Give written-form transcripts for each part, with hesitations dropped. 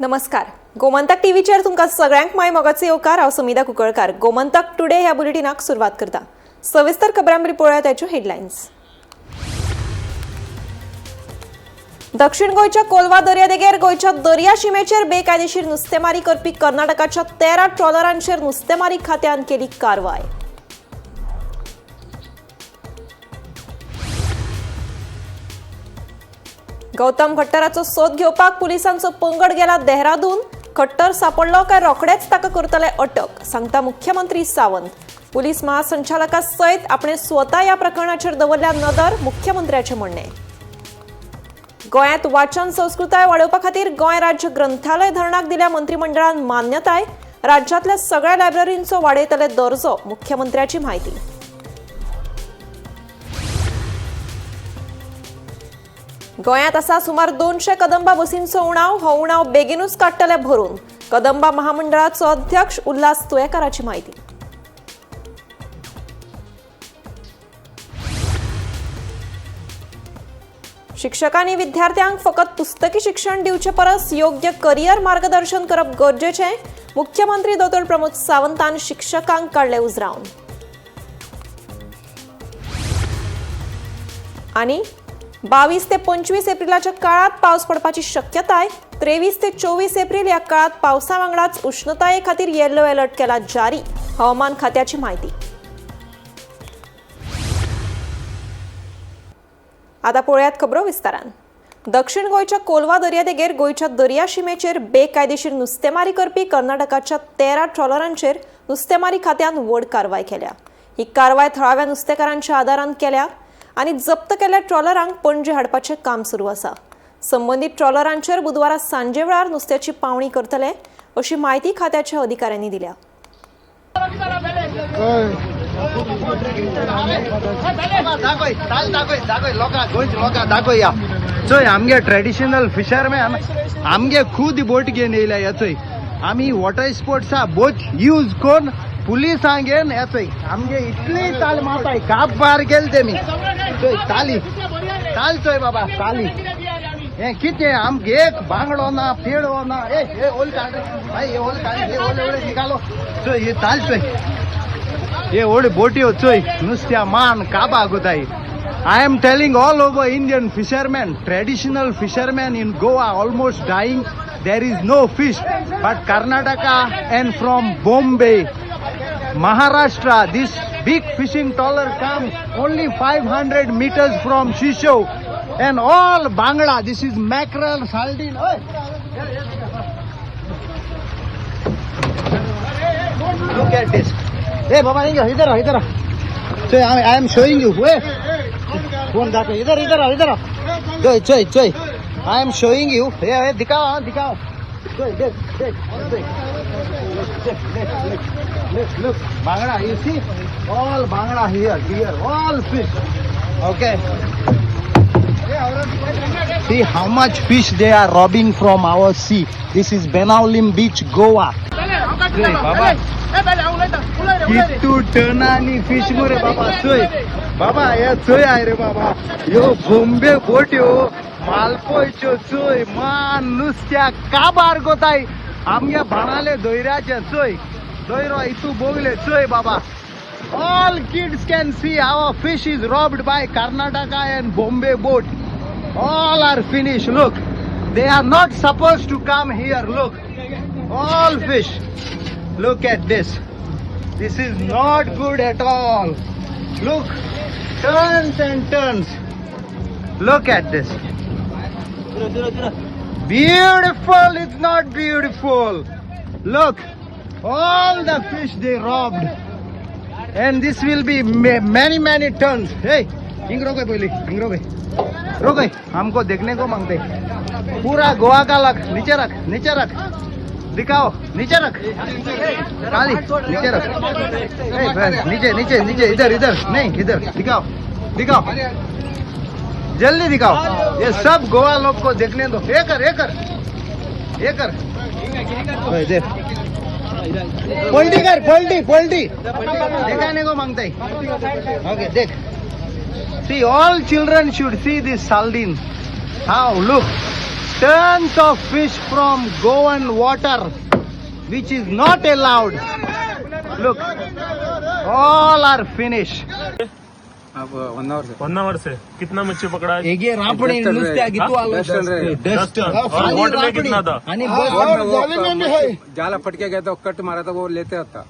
नमस्कार. गोमंतक टीव्हीचेर तुमकां सगळ्यांक माय मोगाचे येवकार. हांव समिधा कुंकळकार. गोमंतक टुडे ह्या बुलेटिनाक सुरवात करता. सविस्तर खबरांबरी पळोवया ताच्यो हेडलायन्स. दक्षिण गोंयच्या कोलवा दर्यादेगेर गोंयच्या दर्या शिमेचेर बेकायदेशीर नुस्तेमारी करपी कर्नाटकाच्या 13 ट्रॉलरांचेर नुस्तेमारी खात्यान केली कारवाय. गौतम खट्टराचो सोद घेवपाक पुलिसांचो पंगड गेला देहरादून. खट्टर सापडलो काय रोखडेच ताका करतले अटक, सांगता मुख्यमंत्री सावंत. पुलीस महासंचालका सयत आपणे स्वता ह्या प्रकरणाचेर दवरल्या नदर, मुख्यमंत्र्याचे म्हणणे. गोंयांत वाचन संस्कृताय वाडोवपा खातीर गोंय राज्य ग्रंथालय धरणाक दिल्या मंत्रिमंडळान मान्यताय. राज्यांतल्या सगळ्या लायब्ररींचो वाडयतले दर्जो, मुख्यमंत्र्याची म्हायती. गोंयांत आसा सुमार 200 कदंबा बसींचो उणाव. हो उणाव बेगीनूच काडटले भरून, कदंबा महामंडळाचो अध्यक्ष उल्हास तुयेकाराची म्हायती. शिक्षकांनी विद्यार्थ्यांक फकत पुस्तकी शिक्षण दिवचे परस योग्य करियर मार्गदर्शन करप गरजेचें, मुख्यमंत्री दोतोर प्रमोद सावंतान शिक्षकांक काडले उजरावन. आनी 22 ते 25 एप्रिलाच्या काळात पावस पडपाची शक्यताय. 23 ते 24 एप्रिल या काळात पावसा वांगडाच उष्णताये खातीर येलो अलर्ट केला जारी, हवामान खात्याची म्हायती. आता पळयात खबरो विस्तारान. दक्षिण गोंयच्या कोलवा दर्यादेगेर गोंयच्या दर्या शिमेचेर बेकायदेशीर नुस्तेमारी करपी कर्नाटकाच्या 13 ट्रॉलरांचेर नुस्तेमारी खात्यान व्हड कारवाय केल्या. ही कारवाय थळाव्या नुस्तेकारांच्या आदारान केल्या आनी जप्त केल्ल्या ट्रॉलरांक पणजे हाडपाचें काम सुरू आसा. संबंदीत ट्रॉलरांचेर बुधवारा सांजे वेळार नुस्त्याची पावणी करतले, अशी म्हायती खात्याच्या अधिकाऱ्यांनी दिल्या. चोय आमगे ट्रेडिशनल फिशरमॅन आमगे खुद बोट घेवन येयल्या. येचोय आमी वॉटर स्पोर्ट्सा बोट यूज कोन पुलिसांगेन येचोय आमगे इतली ताल मारताय. काप बार गेल तेमी चोय ताली ताल चोय बाबा ताली. हे कितें आमगे एक बांगडो ना पेडो ना. ए ओल काढ भाई, हे ओल काढ, हे ओल एवढे निकालो. चोय हे ताल चोय हे ओल्ड बोट्यो चोय नुस्त्या मान काबा गोताय. I am telling all over Indian fishermen, traditional fishermen in Goa almost dying. There is no fish. But Karnataka and from Bombay, Maharashtra, this big fishing trawler comes only 500 meters from Shisho. And all Bangla, this is mackerel, sardine. Look at this. Hey, Baba, idhar. So I am showing you. Wait. Phone दाखव. इधर चोय I am showing you. हे दिखाओ. Look. Bangla, you see? All Bangla here. All fish. Okay. See how much fish they are robbing from our sea. This is Benaulim Beach, Goa. Hey, Baba. कितू टनानी fish मुरे बाबा. चोय बाबा या चोय आहे रे बाबा. यो बॉम्बे बोट्यो मालपोयच्यो चोय मान नुस्त्या काबार गोताय. आमगे भाणाले दोयऱ्याचे चोय दोयरो इतू बोगले चोय बाबा. All kids can see our fish is robbed by Karnataka and Bombay boat. All are finished. Look, they are not supposed to come here. Look, all fish. Look at this. This is not good at all. Look, tons and tons. Look at this. Beautiful, it's not beautiful. Look, all the fish they robbed. And this will be many tons. Hey, इंग रोको पहले, इंग रोको. हमको देखने को मांगते. पूरा गोवा का लग नीचे रख. दिखाओ, नीचे रख. काली नीचे रख. नीचे इधर नहीं, इधर दिखाओ. जल्दी दिखाओ. ये सब गोवा लोग को देखने दो. ये कर देख. पलटी दिखाने को मांगता है. ओके देख. See, all children should see this sardine. How? Look. tons of fish from Goan water, which is not allowed. Look, all are finished. अब 1 आवर से 1 आवर से कितना मच्छी पकड़ा है? एक ये रापड़ी नुसत्या किती आलं? 10 टन रहे. 10 टन. और बोट में कितना था? आणि जाला फटके गया तो कट मारा था वो लेते होता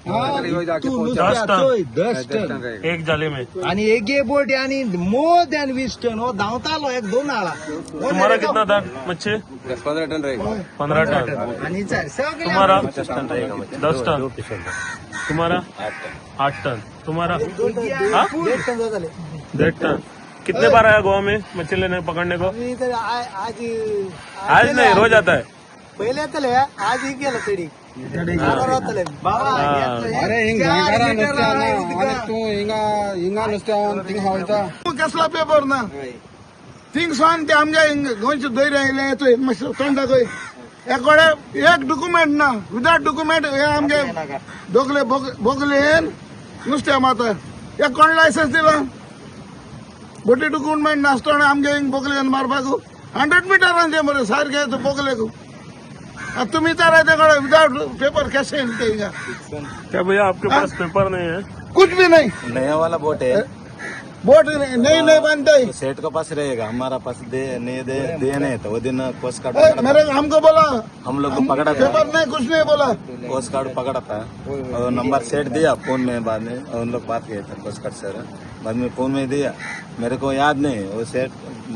जाके तू पहुंचा. नुसत्या 10 10 टन टन. रहेगा. एक जाले में. आणि एक ये बोट आणि मोर दॅन 20 टन हो धावता आलो 1-2 आला. तुम्हारा कितना था मच्छी? 10-15 टन रहेगा. 15 टन. आणि सगळं तुम्हारा 10 टन रहेगा मच्छी. 10 टन. तुम्हारा 8 टन. तुम्हारा हाँ? 1.5 टन. कितने बार आया गोवा में मच्छी लेने पकड़ने को? आज नहीं, रोज आता है. पहिले तले आज ही गेलं तडी अरे हिंग घांगारा नुसत्या ना. आणि तू हिंगा नुसत्या थिंग हावता. कसला पेपर ना थिंग सांग ते आमच्या गोंयचे दय राहिले येतोय तोंड दाखोय एकोडे एक डॉक्युमेंट ना विदाउट डॉक्युमेंट हे आमचे दोगले बोगले नुसत्या माता एक कोण लायसन्स दिला बोटी डॉक्युमेंट नासतना आमगे हिंग बोगले मारपाक 100 मीटर मरे सारखे बोगले तुम्ही तर विदाउट पेपर कैसे हिंगते हिंगा क्या भैया आपके पास पेपर नहीं है? कुछ भी नहीं नया वाला बोट है बोट नहीं बनते तो सेठ के पास रहेगा. हमारा पास दे नहीं तो वो दिन कोस्ट गार्ड मेरे हमको बोला हम लोग को पकड़ा था. पेपर नहीं कुछ नहीं बोला कोस्ट गार्ड पकड़ा था और नंबर सेट दिया फोन में. बाद में और उन लोग बात किए थे कोस्ट गार्ड सर. बाद में फोन में दिया. मेरे को याद नहीं वो सेठ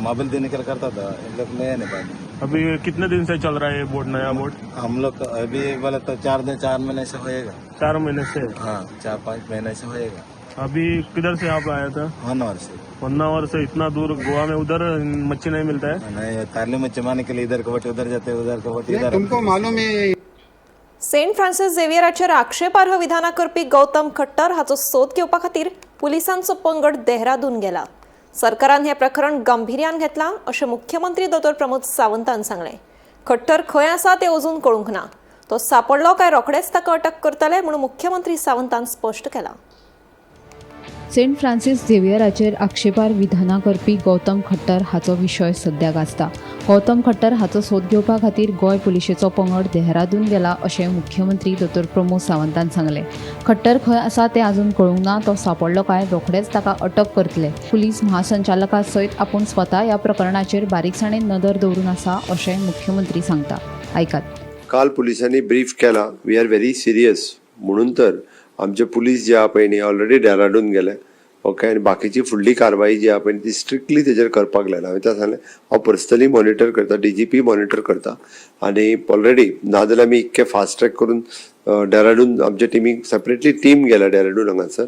मोबाइल देने निकल करता था. इन लोग ले नहीं बाद में. अभी कितने दिन से चल रहा है ये बोट, नया बोट? हम लोग अभी बोले तो 4 महीने से होएगा. 4 महीने से. हाँ 4-5 महीने से होएगा. अभी किधर से आप आया था? 1 आवर से. 1 आवर से इतना दूर गोवा में, उधर मच्छी नहीं मिलता है? नहीं ताली में चमाने के लिए इधर का बोट उधर जाते उधर का बोट इधर. तुमको मालूम है सेंट फ्रान्सिस झेवियराचेर आक्षेपार्ह विधानाकरपी गौतम खट्टर हाचो सोद घेवपा खातीर पुलिसांचो पंगड देहरादून गेला. सरकारान हे प्रकरण गांभीर्यान घेतलां अशें मुख्यमंत्री दोतोर प्रमोद सावंतान सांगलें. खट्टर खंय आसा तें अजून कळूंक ना. तो सापडलो काय रोखडेच ताका अटक करतले म्हूण मुख्यमंत्री सावंतान स्पश्ट केलां. सेंट फ्रान्सिस झेवियराचेर आक्षेपार विधानां करपी गौतम खट्टर हाचो विशय सध्या गाजता. गौतम खट्टर हाचो सोद घेवपा खातीर गोंय पुलिशेचो पंगड देहरादून गेला अशें मुख्यमंत्री दोतोर प्रमोद सावंतान सांगलें. खट्टर खंय आसा तें आजून कळूंक ना. तो सापडलो काय रोखडेच ताका अटक करतले. पुलीस महासंचालका सयत आपूण स्वता ह्या प्रकरणाचेर बारीकसाणेन नदर दवरून आसा अशें मुख्यमंत्री सांगता. आयकात. काल पुलिसांनी ब्रीफ केला. वी आर व्हेरी सिरियस म्हणून तर आमचे पुलीस जे आहा पळय न्ही ऑलरेडी डेहराडून गेले. ओके. आनी बाकीची फुडली कारवाई जी आहा पळय ती स्ट्रिक्टली तेजेर करपाक लायला. हांवें सांगलें हांव पर्सनली मॉनिटर करता. DGP मॉनिटर करता. आनी ऑलरेडी नाजाल्यार आमी इतके फास्ट ट्रॅक करून डेहराडून आमच्या टिमीक सेपरेटली टीम गेल्या डेहराडून हांगासर.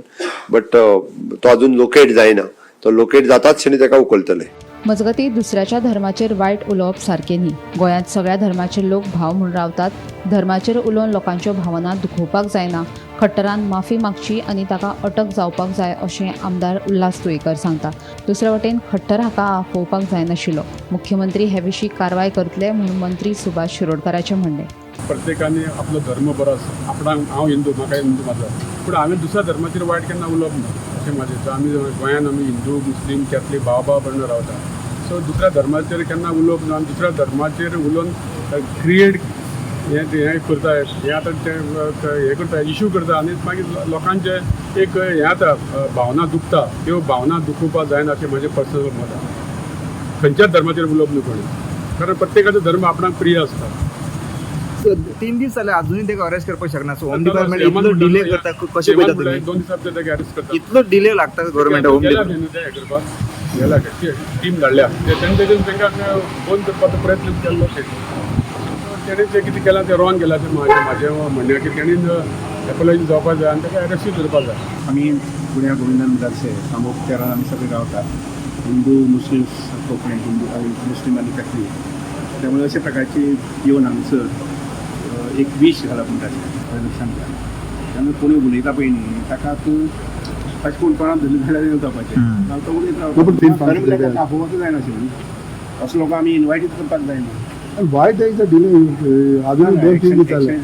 बट तो अजून लोकेट जायना. तो लोकेट जाताच क्षणी ताका उखलतले. मजगती दुसऱ्याच्या धर्माचेर वायट उलोवप सारकें न्ही. गोंयांत सगळ्या धर्माचे लोक भाव म्हूण रावतात. धर्माचेर उलोवन लोकांच्यो भावना दुखोवपाक जायना. खट्टरान माफी मागची आनी ताका अटक जावपाक जाय अशें आमदार उल्हास तुयेकर सांगता. दुसरे वटेन खट्टर हाका आफोवपाक जायनाशिल्लो. मुख्यमंत्री हे विशीं कारवाय करतले म्हूण मंत्री सुभाष शिरोडकाराचें म्हणणें. प्रत्येकाने आपलो धर्म बरो आसा. आपणाक हांव हिंदू म्हाका हिंदू माझा पूण हांवें दुसऱ्या धर्माचेर वायट केन्ना उलोवप ना अशें म्हाजें. सो आमी गोंयांत आमी हिंदू मुस्लीम कॅथलीक भाव म्हणून रावता. सो दुसऱ्या धर्माचेर केन्ना उलोवप ना. दुसऱ्या धर्माचेर उलोवन क्रिएट हें करता. हें आतां हें करता इश्यू करता आनी मागीर लोकांचे एक हें जाता भावना दुखता. त्यो भावना दुखोवपाक जायना अशें म्हाजें पर्सनल मत आसा. खंयच्याच धर्माचेर उलोवप न्हू कोणी. कारण प्रत्येकाचो धर्म आपणाक प्रिय आसता. 3 दीस जाले अजूनही ते अरेस्ट करपाक शकना. सो होम डिपार्टमेंट इतलो डिले करता कशें पळयता तुमी? 2 दिसांचेर ताका अरेस्ट करता. इतलो डिले लागता गव्हर्नमेंट होम डिपार्टमेंट गेला टीम धाडल्या. तांकां फोन करपाचो प्रयत्न केल्लो. तेणें जें कितें केलां तें रॉंग केलां. तें म्हाजें म्हणणें की तेणीन एपोलॉजी जावपाक जाय आनी ताका अरेस्टूय करपाक जाय. आम्ही पुण्या गोविंदन मुदारसे सामोक तेरान आमी सगळे रावतात. हिंदू मुस्लिम कोंकणी हिंदू मुस्लिम आनी कॅथलीक. त्यामुळे अशा प्रकारची येवन हांगसर एक विश घालप म्हणटा लक्षांत घ्या. तेन्ना कोणी उलयता पळय न्ही ताका तूं ताचे कोण कोणाक धरलें जाल्यार जावपाचें. तो उलयत रावता. आपोवपाक जायनाशिल्लें. असो लोक आमी इनवायटीच करपाक जायना. Y there is a delay अजून 2-3 दीस जाले.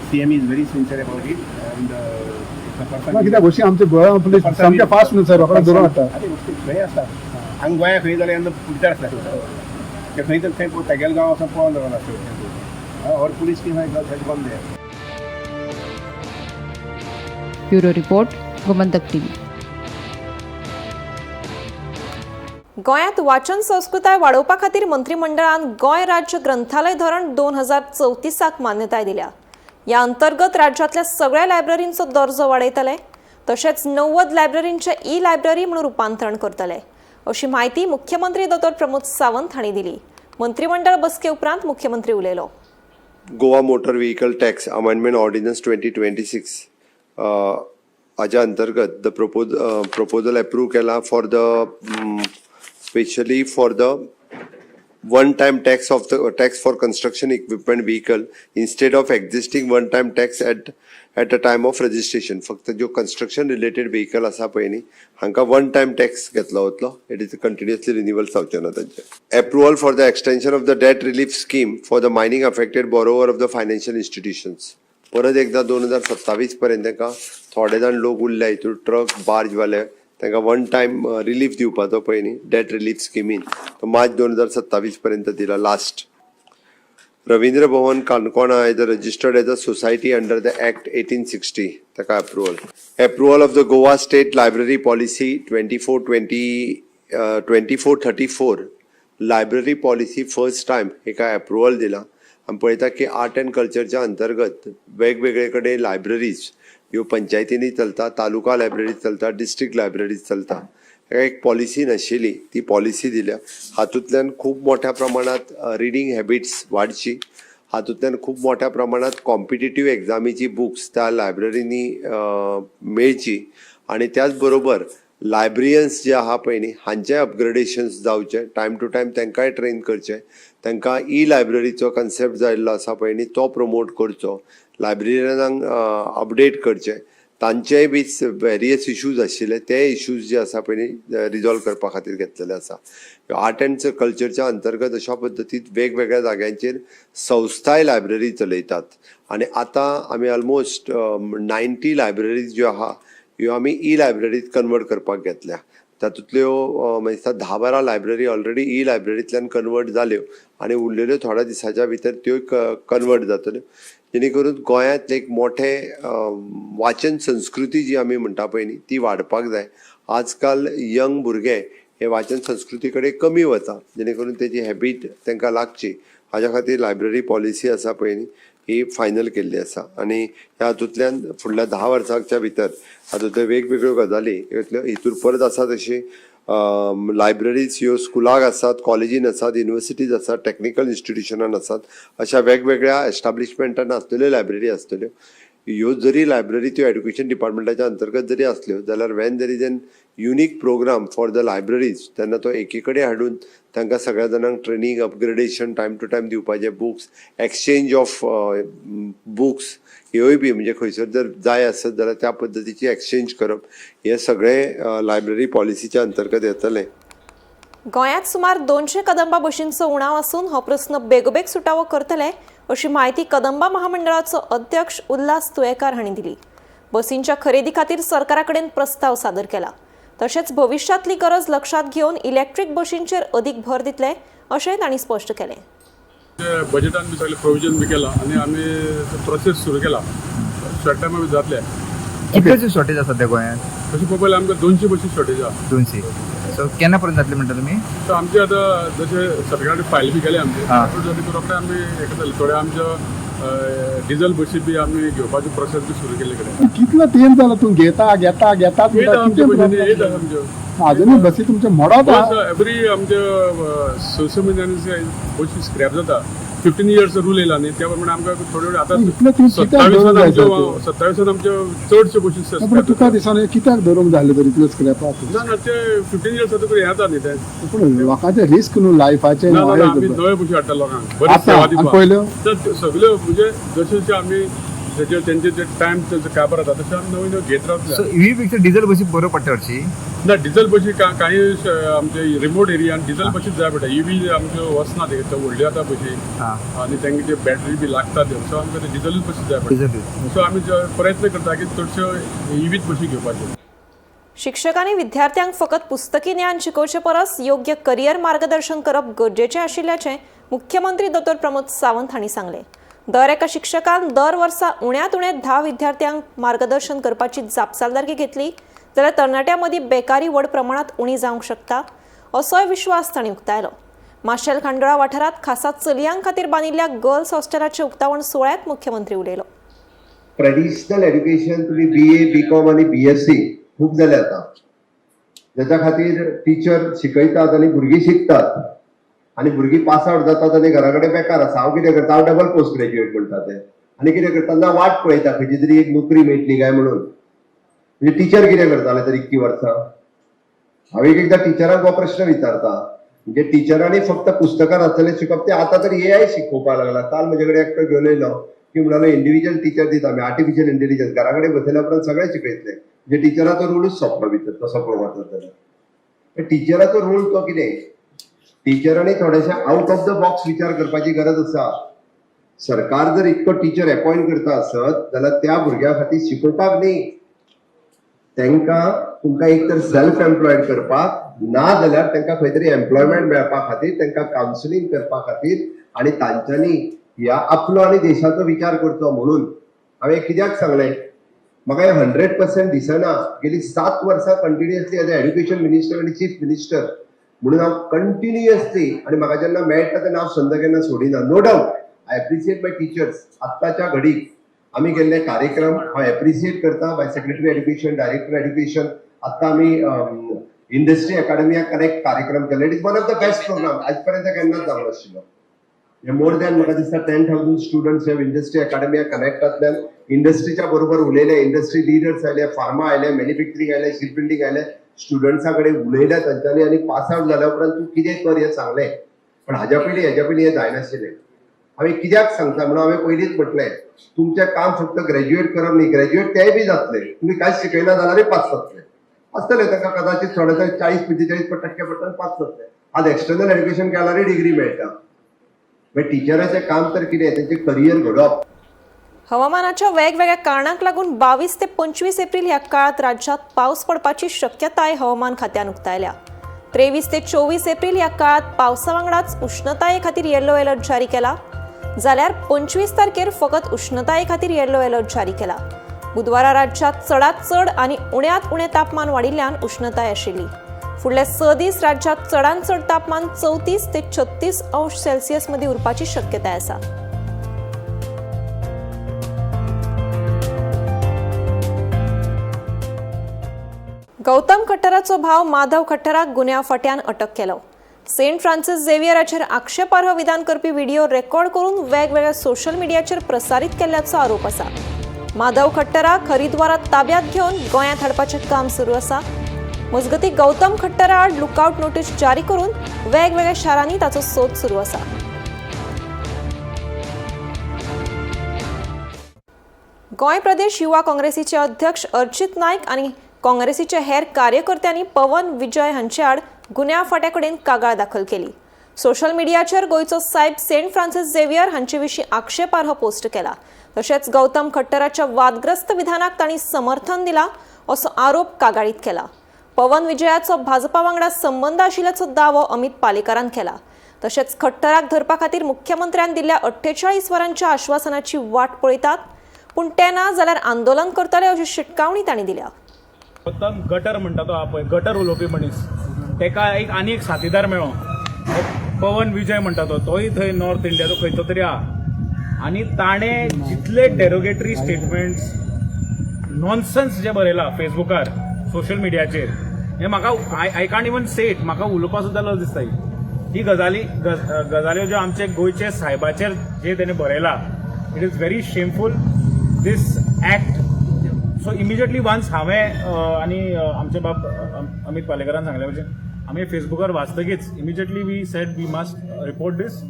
CM is very sincere about it. End कित्याक अशी आमचे गोंया पुलीस सामके फास्ट न्हू सर. रोखडे दवरून हाडटा. खंय आसता. हांगा गोंया खंय जाल्यार पुलिसार आसता. थंय तर थंय तेगेले गांव वचून पळोवन रावना शेवटी और पुलीस की बंद आहे. Bureau report Gomantak TV. गोंयांत वाचन संस्कृताय वाडोवपा खातीर मंत्रिमंडळान गोंय राज्य ग्रंथालय धोरण 2034 मान्यताय दिल्या. या अंतर्गत राज्यातल्या सगळ्या लायब्ररींचो दर्जो वाडयतले, तशेंच 90 लायब्ररींचे ई लायब्ररी म्हणून रुपांतरण करतले, अशी माहिती मुख्यमंत्री डॉ. प्रमोद सावंत हांणी दिली. मंत्रिमंडळ बसके उपरांत मुख्यमंत्री उलयलो. Goa motor vehicle tax amendment ordnance 2026 हाच्या अंतर्गत द प्रपोजल अप्रूव केला for the specially for the one time tax of the tax for construction equipment vehicle instead of existing one time tax at the time of registration. फक्त जो construction related vehicle असा पळय न्ही हांका one time tax घेतलो वतलो. It is continuously renewal जावचे ना तांचे. Approval for the extension of the debt relief scheme for the mining affected borrower of the financial institutions. परत एकदा 2027 पर्यंत तांकां थोडे जाण लोक उरले हितूर ट्रक बार्जवाले तांकां वन टायम रिलीफ दिवपाचो पळय न्ही डेट रिलीफ स्किमीन तो मार्च 2027 पर्यंत दिला लास्ट. रवींद्र भवन काणकोणा is registered as a society under the act 1860 ताका approval of the Goa state library policy 2434 library policy first time हेका अप्रुवल दिला. आमी पळयता की आर्ट एंड कल्चरच्या अंतर्गत वेगवेगळे कडेन लायब्ररीज ह्यो पंचायतींनी चलता, तालुका लायब्ररी चलता, डिस्ट्रिक्ट लायब्ररीज चलता. एक पॉलिसी नाशिल्ली ती पॉलिसी दिल्या. हातूंतल्यान खूब मोठ्या प्रमाणात रिडींग हॅबिट्स वाडची, हातूंतल्यान खूब मोठ्या प्रमाणात कॉम्पिटिटीव एग्जामीची बुक्स त्या लायब्ररींनी मेळची आनी त्याच बरोबर लायब्रियन्स जे आहा पळय न्ही हांचे अपग्रेडेशन्स जावचे, टायम टू टायम तांकांय ट्रेन करचे, तांकां ई लायब्ररीचो कन्सेप्ट जाल्लो आसा पळय न्ही तो प्रमोट करचो, लायब्ररियनांक अपडेट करचे, तांचेय बी वेरियस इश्यूज आशिल्ले ते इश्यूज जे आसा पळय न्ही रिजॉल्व करपा खातीर घेतलेले आसा. आर्ट एंड कल्चरच्या अंतर्गत अशा पद्दतीत वेगवेगळ्या जाग्यांचेर संस्थाय लायब्ररी चलयतात आनी आतां आमी ऑलमोस्ट 90 लायब्ररीज ज्यो आहा ह्यो आमी ई लायब्ररीत कन्वर्ट करपाक घेतल्या. तातूंतल्यो म्हणजे 10-12 लायब्ररी ऑलरेडी ई लायब्ररींतल्यान कन्वर्ट जाल्यो आनी उरलेल्यो थोड्या दिसाच्या भितर त्यो कन्वर्ट जातल्यो, जेणे करून गोंयांत एक मोठे वाचन संस्कृती जी आमी म्हणटा पळय न्ही ती वाडपाक जाय. आजकाल यंग भुरगे हे वाचन संस्कृती कडेन कमी वता, जेणे करून तेजी हॅबीट तांकां लागची. हाज्या खातीर लायब्ररी पॉलिसी आसा पळय न्ही ही फायनल केल्ली आसा आनी ह्या हातूंतल्यान फुडल्या 10 वर्सांच्या भितर हातूंतल्यो वेगवेगळ्यो गजाली हितूर परत आसा तशी लायब्ररीज ह्यो स्कुलाक आसात, कॉलेजीन आसात, युनिवर्सिटीज आसात, टॅक्निकल इन्स्टिट्यूशनान आसात, अशा वेगवेगळ्या एस्टाब्लिशमेंटान आसलेल्यो लायब्ररी आसतल्यो. ह्यो जरी लायब्ररी त्यो एड्युकेशन डिपार्टमेंटाच्या अंतर्गत जरी आसल्यो जाल्यार when there is an unique program for the libraries तेन्ना तो एकी कडेन हाडून तांकां सगळ्या जाणांक training, upgradation, time to time दिवपाचे, बुक्स, एक्सचेंज ऑफ बुक्स ह्योय बी म्हणजे खंयसर जर जाय आसत जाल्यार त्या पद्दतीची एक्सचेंज करप हे सगळे लायब्ररी पॉलिसीच्या अंतर्गत येतले. गोंयांत सुमार 200 कदंबा बशींचो उणाव आसून हो प्रस्न बेगोबेग सुटावो करतले अशी माहिती कदंबा महामंडळाचो अध्यक्ष उल्हास तुयेकार हांणी दिली. बसींच्या खरेदी खातीर सरकारा कडेन प्रस्ताव सादर केला. तशेंच भविष्यातली गरज लक्षात घेवन इलेक्ट्रीक बशींचेर अदीक भर दितले अशेंय तांणी स्पश्ट केलें. बजेटान बी सगळे प्रोविजन बी केला आनी आमी प्रोसेस सुरू केला. शॉर्ट टायमा बी जातले. कितलेची शॉर्टेज आसा त्या गोंयांत? तशें पळयल्यार आमकां 200 बशी शॉर्टेज आहा. 200. सो केन्ना पर्यंत जातले म्हणटा तुमी? सो आमचे आतां जशे सरकारान फायल बी केले आमचे रोखडे आमी हें करतले. थोडे आमच्या डिझल बशी बी आमी घेवपाची प्रोसेस बी सुरू केले कडेन. कितलो तेल जाला तूं घेता घेता घेता आमच्या बशींनी येता आमच्यो अजूनय बसी तुमचे मोडत एवरी आमचे 6 म्हयन्यांनी बशी स्क्रॅप जाता. 15 इयर्स रूल येयला न्ही त्या प्रमाणे आमकां थोड्यो आतां 27 आमच्यो चडश्यो बशी तुका दिसांनी कित्याक धरूंक जाले तर इतलो स्क्रॅपाक? ना ना ते 15 इयर्स जातकच हें जाता न्ही ते. पूण लोकांचे रिस्क न्हू लायफाचे. आमी नव्यो बशी हाडटा लोकांक बरी सेवा दिवपाक. सगल्यो म्हणजे जशे जशे आमी तेंचे जे टायम तेंचो काबार जाता तशें आमी नव्यो घेत रावतले. सो ही पेक्षा डिझल बसी बरो पडटा हरशी? ना डिझल बशी काही आमचे रिमोट एरियान डिझल बशीच जाय पडटा. ईवी आमच्यो वचना ते व्हडल्यो आतां बशी आनी तांकां ते बॅटरी बी लागता त्यो. सो आमकां ते डिझलूच बशी जाय पडटा. सो आमी प्रयत्न करता की चडश्यो ईवीच बशी घेवपाच्यो. शिक्षकांनी विद्यार्थ्यांक फकत पुस्तकी ज्ञान शिकोवचे परस योग्य करियर मार्गदर्शन करप गरजेचें आशिल्ल्याचें मुख्यमंत्री डॉ. प्रमोद सावंत हांणी सांगलें. दर एका शिक्षकान दर वर्सा उण्यांत उणे 10 विद्यार्थ्यांक मार्गदर्शन करपाची जापसालदारकी घेतली जाल्यार तरणाट्यां मदीं बेकारी व्हड प्रमाणांत उणी जावंक शकता असोय विश्वास तांणी उक्तायलो. माशेल खांडोळा वाठारांत खासा चलयां खातीर बांदिल्ल्या गर्ल्स हॉस्टेलाचे उक्तावण सुवाळ्यात मुख्यमंत्री उलयलो. ट्रेडिशनल एज्युकेशन तुम्ही BA, BCom आणि BSc खूप झाले आता, ज्याच्या खातीर टीचर शिकयतात आणि भुरगीं शिकतात आणि भुरगीं पास आउट जातात आणि घराकडे बेकार आसा. हांव कितें करता, हांव डबल पोस्ट ग्रॅज्युएट म्हणटा ते, आनी कितें करता ना वाट पळयता खंयची तरी एक नोकरी मेळटली काय म्हणून. म्हणजे टीचर कितें करताले तर इतकी वर्सां. हांव एकदां टिचरांक हो प्रश्न विचारता, म्हणजे टिचरांनी फक्त पुस्तकान आसतलें शिकप, ते आतां तर AI शिकोवपाक लागला. काल म्हजे कडेन एकटो घेवन येयलो की म्हणालो इंडिव्हिज्युअल टीचर दिता आमी, आर्टिफिशियल इंटेलिजन्स घराकडे बसयल्या उपरांत सगळे शिकयतले. म्हणजे टिचराचो रोलूच सोंपलो भितर तसो पळोवप जाल्यार. टिचराचो रोल तो कितें, टिचरांनी थोडेशे आउट ऑफ द बॉक्स विचार करपाची गरज आसा. सरकार जर इतको टीचर अपॉइंट करता आसत जाल्यार त्या भुरग्या खातीर शिकोवपाक न्ही, तुमकां एक तर सेल्फ एम्प्लॉयड करपाक, ना जाल्यार तांकां खंय तरी एम्प्लॉयमेंट मेळपा खातीर, तांकां कावन्सिलींग करपा खातीर आनी तांच्यांनी ह्या आपलो आनी देशाचो विचार करचो म्हणून हांवें कित्याक सांगलें. म्हाका 100% दिसना. गेली 7 वर्सां कंटिन्युअसली एज एज्युकेशन मिनिस्टर आनी चीफ मिनिस्टर म्हणून हांव कंटिन्युअसली, आनी म्हाका जेन्ना मेळटा तेन्ना हांव संद केन्ना सोडिना. No doubt I appreciate my teachers. आत्ताच्या घडीक आमी केल्ले कार्यक्रम हांव एप्रिशिएट करता. By secretary education, director education. आत्तां आमी इंडस्ट्री अकाडेमिया कनेक्ट कार्यक्रम केले. It is one of the best programme. आज पर्यंत केन्नाच जालो नाशिल्लो. मोर दॅन म्हाका दिसता 10,000 स्टुडंट्स हे इंडस्ट्री अकाडेमिया कनेक्टांतल्यान इंडस्ट्रीच्या बरोबर उलयले. इंडस्ट्री लिडर्स आयले, फार्मा आयले, मॅन्युफॅक्चरिंग आयले, शिप बिल्डिंग आयले. स्टुडंट्सा कडेन उलयले तांच्यांनी आनी पास आउट जाल्या उपरांत तूं कितें कर हें सांगलें. पण हाज्या पयलीं हें जायनाशिल्लें. हांवें कित्याक सांगता म्हणून हांवें पयलींच म्हटलें, तुमचें काम फक्त ग्रॅज्युएट करप न्ही, ग्रॅज्युएट तेय बी जातले. तुमी कांयच शिकयना जाल्यारय पास जातले. आसतले तांकां कदाचित थोडे 40-45% पडटले पास जातले. आज एक्सटर्नल एज्युकेशन केल्यारय डिग्री मेळटा. मागीर टिचराचें काम तर कितें, तेंचें करियर घडोवप. हवामानाच्या वेगवेगळ्या कारणांक लागून 22 ते 25 एप्रिल ह्या काळात राज्यात पावस पडपाची शक्यताय हवामान खात्यान उक्तायल्या. 23 ते 24 एप्रिल ह्या काळात पावसा वांगडाच उष्णताये खातीर येलो अलर्ट जारी केला, जाल्यार 25 तारखेर फकत उष्णताये खातीर येलो अलर्ट जारी केला. बुधवारा राज्यात चडांत चड आनी उण्यांत उणें तापमान वाडिल्ल्यान उष्णताय आशिल्ली. फुडले 6 दीस राज्यात चडांत चड तापमान 34 ते 36 अंश सेल्सियस मदीं उरपाची शक्यताय आसा. गौतम खट्टराचो भाव माधव खट्टराक गुन्यांव फाट्यान अटक केलो. सेंट फ्रांसीस झेवियराचेर आक्षेपार्ह विधान करपी व्हिडिओ रेकॉर्ड करून वेगवेगळ्या सोशल मिडियाचेर प्रसारीत केल्ल्याचो आरोप आसा. माधव खट्टराक हरिद्वारात ताब्यात घेवन गोंयांत हाडपाचें काम सुरू आसा. मजगतीं गौतम खट्टरा आड लुकआउट नोटीस जारी करून वेगवेगळ्या शारांनी ताचो सोद सुरू आसा. गोंय प्रदेश युवा काँग्रेसीचे अध्यक्ष अर्चित नायक आनी काँग्रेसीचे हेर कार्यकर्त्यांनी पवन विजय हांचे आड गुन्यांव फाट्या कडेन कागाळ दाखल केली. सोशल मिडियाचेर गोंयचो साहेब सेंट फ्रांसीस झेवियर हांचे विशीं आक्षेपार्ह पोस्ट केला. तशेंच गौतम खट्टराच्या वादग्रस्त विधानाक तांणी समर्थन दिलां असो आरोप कागाळीत केला. पवन विजयाचो भाजपा वांगडा संबंद आशिल्ल्याचो दावो अमित पालेकरान केला. तशेंच खट्टराक धरपा खातीर मुख्यमंत्र्यान दिल्ल्या 48 वरांच्या आश्वासनाची वाट पळयतात, पूण ते ना जाल्यार आंदोलन करतले अशी शिटकावणी तांणी दिल्या. गौतम गटर म्हणटा तो पळय, गटर उलोवपी मनीस, तेका आनी एक साथीदार मेळ्ळो, पवन विजय म्हणटा तोय थंय नॉर्थ इंडियाचो खंयचो तरी आहा. आनी ताणें जितले डेरोगेटरी स्टेटमेंट्स नॉनसेन्स जे बरयला फेसबुकार, सोशल मिडियाचेर, हे म्हाका I can't even say it, म्हाका उलोवपा सुद्दां लज दिसता. ही गजाल्यो ज्यो आमचे गोंयचे साहेबाचेर जे तेणें बरयला, it is very shameful this act. So immediately once हांवें आनी आमचे बाब अमित पालेकरान सांगले म्हणजे आमी फेसबुकार वाचतकीच immediately we said we must report this.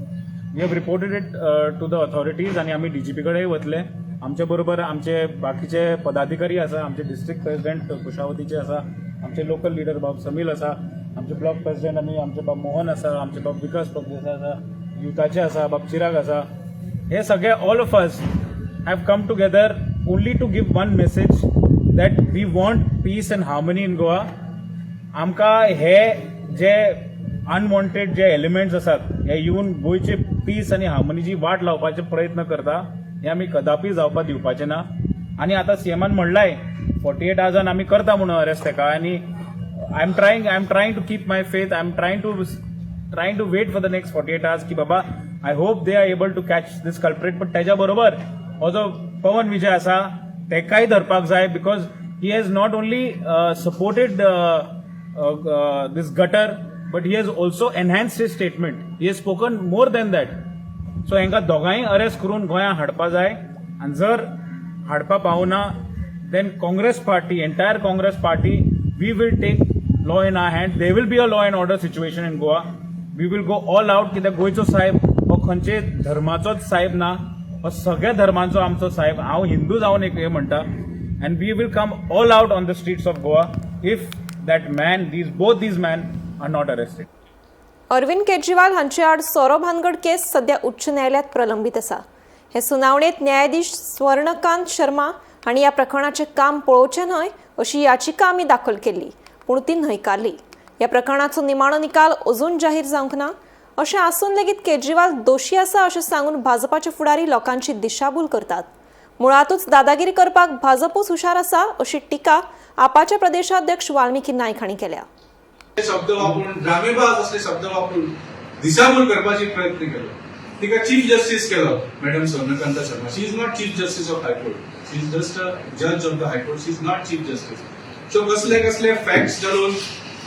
We have reported it to the authorities आनी आमी DGP कडेन वतले. आमचे बरोबर आमचे बाकीचे पदाधिकारी आसा, आमचे डिस्ट्रिक्ट प्रेसिडेंट कुशावतीचे आसा, आमचे लोकल लिडर बाब समील आसा, आमचे ब्लॉक प्रेसिडेंट आनी आमचे बाब मोहन आसा, आमचे बाब विकास प्रभुदेसाय आसा, युथाचे आसा बाब चिराग आसा. हे सगळे all of us have come together only to give one message that we want peace and harmony in Goa. आमकां हे जे अनवॉन्टेड जे एलिमेंट्स आसात हे येवन गोंयचे पीस आनी हार्मनीची वाट लावपाचे प्रयत्न करता, हे आमी कदापि जावपाक दिवपाचे ना. आनी आतां सीएमान म्हणलाय 48 आवर्सान आमी करता म्हणून अरेस्ट तेका. आनी I am trying to keep my faith. I am trying to wait for the next 48 hours की बाबा I hope they are able to catch this culprit. But त्याच्या बरोबर हो जो पवन विजय आसा तेकाय धरपाक जाय, because he has not only supported this gutter, but he has also enhanced his statement. He has spoken more than that. So हांकां दोगांय arrest करून गोंयांत हाडपा जाय. आनी जर हाडपा पावना then Congress party, entire Congress party, we will take law in our hand. There will be a law and order situation in Goa. We will go all out. कित्याक गोंयचो साहेब हो खंयचे धर्माचोच साहेब ना, हो सगळ्या धर्मांचो आमचो साहेब. हांव हिंदू जावन एक हे म्हणटा. And we will come all out on the streets of Goa if that man, both these men are not arrested. Arvind Kejriwal हांचे आड सोरो भानगड केस सध्या उच्च न्यायालयात प्रलंबित आसा. हे सुनावणेत न्यायाधीश स्वर्णकांत शर्मा हांणी ह्या प्रकरणाचें काम पळोवचें न्हय अशी याचिका आमी दाखल केल्ली, पूण ती न्हयकारली. ह्या प्रकरणाचो निमाणो निकाल अजून जाहीर जावंक ना. अशें आसून लेगीत केजरीवाल दोशी आसा अशें सांगून भाजपाचे फुडारी लोकांची दिशाभूल करतात. मुळातूच दादागिरी करपाक भाजपूच हुशार आसा अशी टिका आपाचे प्रदेशाध्यक्ष वाल्मिकी नायक हांणी केल्या. शब्द वापरून ड्रामेबाज असले शब्द वापरून दिशाभूल करपाचे प्रयत्न केलो. तिका चीफ जस्टिस केलो madam Swarnakanta Sharma. She is not chief justice of high court. She is just a जज of the high court. She is not chief justice. So कसले फॅक्ट्स घालून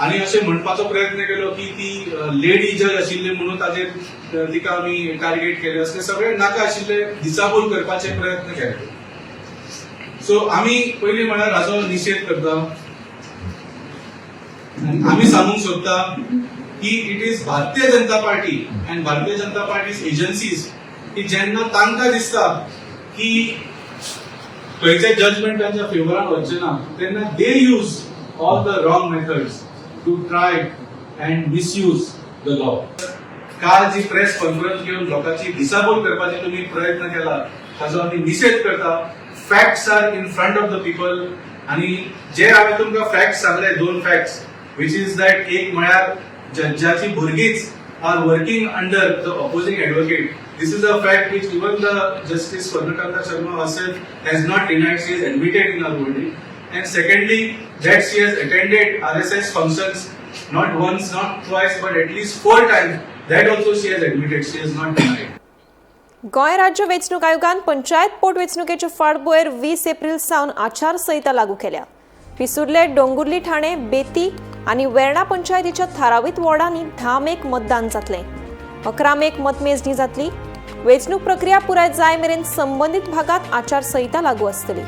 आनी अशें म्हणपाचो प्रयत्न केलो की ती लेडी जज आशिल्ली म्हणून ताजेर तिका आमी टार्गेट केले. असले सगळे नाका आशिल्ले दिशाभूल करपाचे प्रयत्न केले. सो आमी पयली म्हळ्यार हाचो निशेध करता. आमी सांगूंक सोदता की it is Bharatiya Janata party and Bharatiya Janata parties agencies की जेन्ना तांकां दिसता की खंयचे जजमेंट तांच्या फेवरान वचचें ना तेन्ना they use all the wrong methods to try and misuse the law. काल जी प्रेस कॉन्फरन्स घेऊन लोकांची दिशाभूल करपाचे तुम्ही प्रयत्न केला ताचो आमी निशेध करता. Facts are in front of the people. आणि जे हांवें तुमकां फॅक्ट्स सांगले, 2 फॅक्ट्स, which is that एक म्हळ्यार जजाची भुरगीच are working under the opposing advocate. This is a fact which even the Justice Swarnakanta Sharma herself has not denied. She has admitted in her ruling. And secondly, that she has attended RSS functions not once, not twice, but at least 4 times. That also she has admitted. She has not denied. Goa राज्य वेंचणूक आयोगान पंचायत पोटवेंचणुकेचे फाटभुंयेर 20 April सावन आचारसंहिता लागू केल्या. पिसुर्ले, डोंगुर्ली, ठाणे, बेती आनी वेर्णा पंचायतीच्या थारावीत वॉर्डांनी 10 make मतदान जातलें. 11 मेक मतमेजणी जातली. वेंचणूक प्रक्रिया पुराय जाय मेरेन संबंदीत भागात आचारसंहिता लागू आसतली.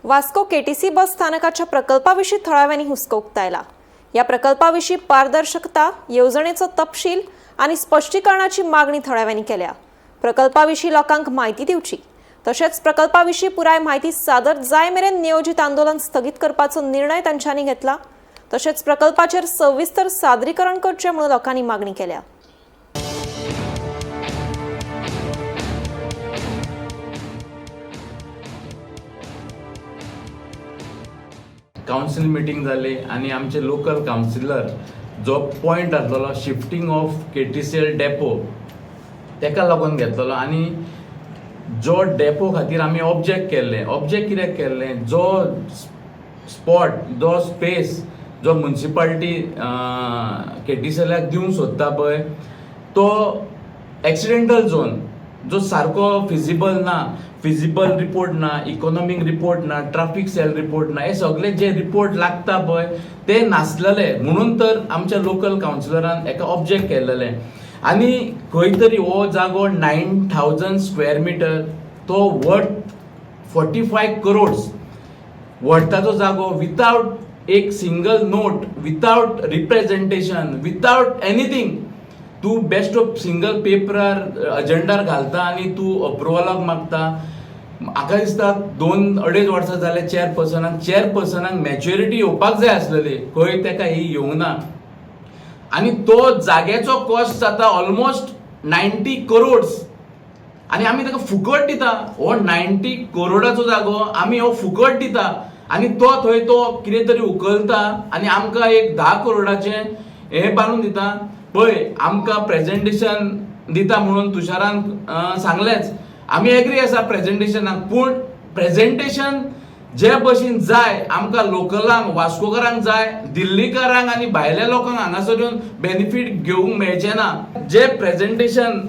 वास्को केटीसी बस स्थानकाच्या प्रकल्पाविशीं थळाव्यांनी हुस्को उक्तायला. या प्रकल्पाविशीं पारदर्शकता, येवजणेचो तपशील आनी स्पश्टीकरणाची मागणी थळाव्यांनी केल्या. प्रकल्पाविशीं लोकांक म्हायती दिवची, तशेंच प्रकल्पाविशीं पुराय म्हायती सादर जाय मेरेन नियोजीत आंदोलन स्थगीत करपाचो निर्णय तांच्यांनी घेतला. तशेंच प्रकल्पाचेर सविस्तर सादरीकरण करचें म्हणून लोकांनी मागणी केल्या. काउन्सिल मिटींग जाली आनी आमचे लोकल काउन्सिलर जो पॉयंट आसलेलो शिफ्टिंग ऑफ केटीसीएल डेपो तेका लागून घेतलेलो. आनी जो डेपो खातीर आमी ऑब्जेक्ट केल्लें. ऑब्जेक्ट कित्याक केल्लें, जो स्पॉट, जो स्पेस जो म्युनिसिपालिटी केटीसीएलाक दिवंक सोदता पळय तो एक्सिडेंटल झोन, जो सारको फिजिबल ना, फिजिबल रिपोर्ट ना, इकॉनॉमिक रिपोर्ट ना, ट्रॅफिक सेल रिपोर्ट ना, हे सगळे जे रिपोर्ट लागता पळय ते नासलेले. म्हणून तर आमच्या लोकल काउन्सिलरान हेका ऑब्जेक्ट केल्लेलें. आनी खंय तरी हो जागो 9,000 स्क्वेअर मिटर, तो वर्थ 45 करोड्स वर्थाचो जागो, विथआउट एक single note, without representation, without anything. तूं बेस्ट ऑफ सिंगल पेपरार अजेंडार घालता आनी तूं अप्रुवलाक मागता. म्हाका दिसता 2-2.5 वर्सां जाले चेअरपर्सनाक मॅच्युरिटी येवपाक जाय आसलेली, खंय तेका ही येवंक ना. आनी तो जाग्याचो कॉस्ट जाता ऑलमोस्ट 90 करोड्स आणि आमी ताका फुकट दिता. हो 90 करोडाचो जागो आमी हो फुकट दिता आणि तो थंय तो कितें तरी उखलता आणि आमकां एक 10 करोडाचें हे बांदून दिता. पळय आमकां प्रेझेंटेशन दिता म्हणून तुषारान सांगलेंच, आमी एग्री आसा प्रेझेंटेशनाक, पूण प्रेझेंटेशन जे भशेन जाय आमकां लोकलांक वास्कोकारांक जाय, दिल्लीकारांक आनी भायल्या लोकांक हांगासर येवन बेनिफीट घेवंक मेळचें ना. जे प्रेझेंटेशन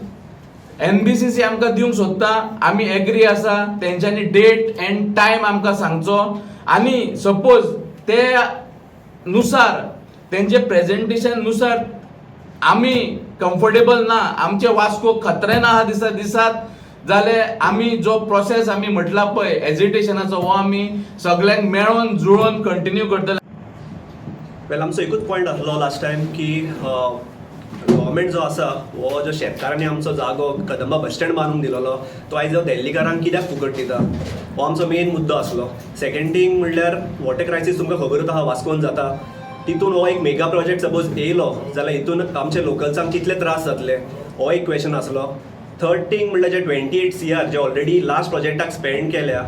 NBCC आमकां दिवंक सोदता आमी एग्री आसा, तेंच्यांनी डेट एंड टायम आमकां सांगचो आणि सपोज ते नुसार तेंचे प्रेझेंटेशन नुसार आमी कम्फर्टेबल ना, आमचे वास्को खत्रे ना हा दिसात जाल्यार आमी जो प्रोसेस आमी म्हटला पळय एजिटेशनाचो हो आमी सगळ्यांक मेळोन जुळोन कंटिन्यू करतले. वेल आमचो एकूच पॉयंट आसलो लास्ट टायम की गव्हर्मेंट जो आसा हो जो शेतकारांनी आमचो जागो कदंबा बस स्टँड बांदून दिलेलो तो आयज दिल्लीकारांक कित्याक फुकट दिता, हो आमचो मेन मुद्दो आसलो. सेकंड थिंग म्हणल्यार वॉटर क्रायसीस तुमकां खबरूच आहा वास्कोन जाता, तितून हो एक मेगा प्रोजेक्ट सपोज येयलो जाल्यार हितून आमचे लोकल्सांक कितले त्रास जातले हो एक क्वेश्चन आसलो. थर्ड थिंग म्हणल्यार जे 28 CR जे ऑलरेडी लास्ट प्रोजेक्टाक स्पेंड केल्या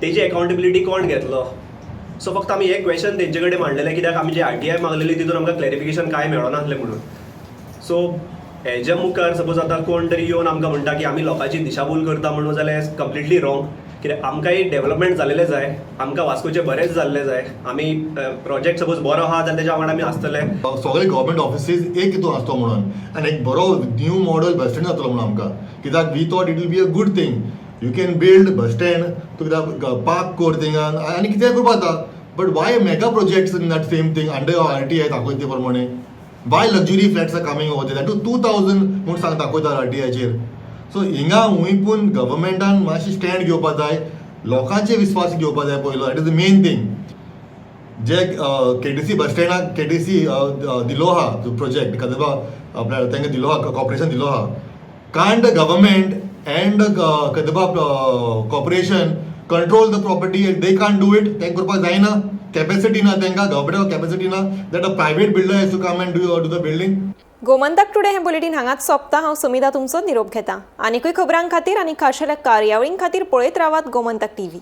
तेजी अकाउंटेबिलिटी कोण घेतलो. सो फक्त आमी एक क्वेश्चन तेंचे कडेन मांडलेलें, कित्याक आमी जे RTI मागलेली तितून आमकां क्लॅरिफिकेशन कांय मेळनासलें म्हणून. सो हेज्या मुखार सपोज आतां कोण तरी येवन आमकां म्हणटा की आमी लोकांची दिशाभूल करता म्हणून जाल्यार कम्प्लिटली रॉंग. कित्याक आमकांय डेव्हलपमेंट जालेलें जाय, आमकां वास्कोचें बरेंच जाल्लें जाय. आमी प्रोजेक्ट सपोज बरो आहा जाल्यार तेच्या वांगडा आमी आसतले. सगळे गव्हर्मेंट ऑफिसीस एक हितून आसतो म्हणून आनी एक बरो न्यू मॉडल बस स्टँड जातलो म्हणून आमकां, कित्याक we thought it will be a good thing. You can build bus stand, तूं कित्याक पार्क कोर थिंगान आनी कितेंय करपा जाता. But why mega projects in that same thing under RTI दाखयता ते प्रमाणे. Why luxury flats are coming over that 2000 म्हणून सांग दाखयता RTIचेर. सो हिंगा हुंय पूण गव्हर्मेंटान मातशी स्टँड घेवपा जाय, लोकांचे विस्वास घेवपा जाय पयलो. That is the main thing. जे KTC बस स्टँडाक KTC दिलो आहा जो प्रोजेक्ट कदंबा आपल्या तांकां दिलो आहा, कॉर्पोरेशन दिलो आहा. Can't the government and Kadamba corporation control the property, they can't do it. तें करपाक जायना, कॅपॅसिटी ना तांकां, गव्हर्मेंटाक कॅपॅसिटी ना that a private builder has to come and do the building. Gomantak today हे बुलेटिन हांगाच सोंपता. हांव सुमिता तुमचो निरोप घेता. आनीकूय खबरां खातीर आनी खाशेल्या कार्यावळीं खातीर पळयत रावात गोमंतक TV.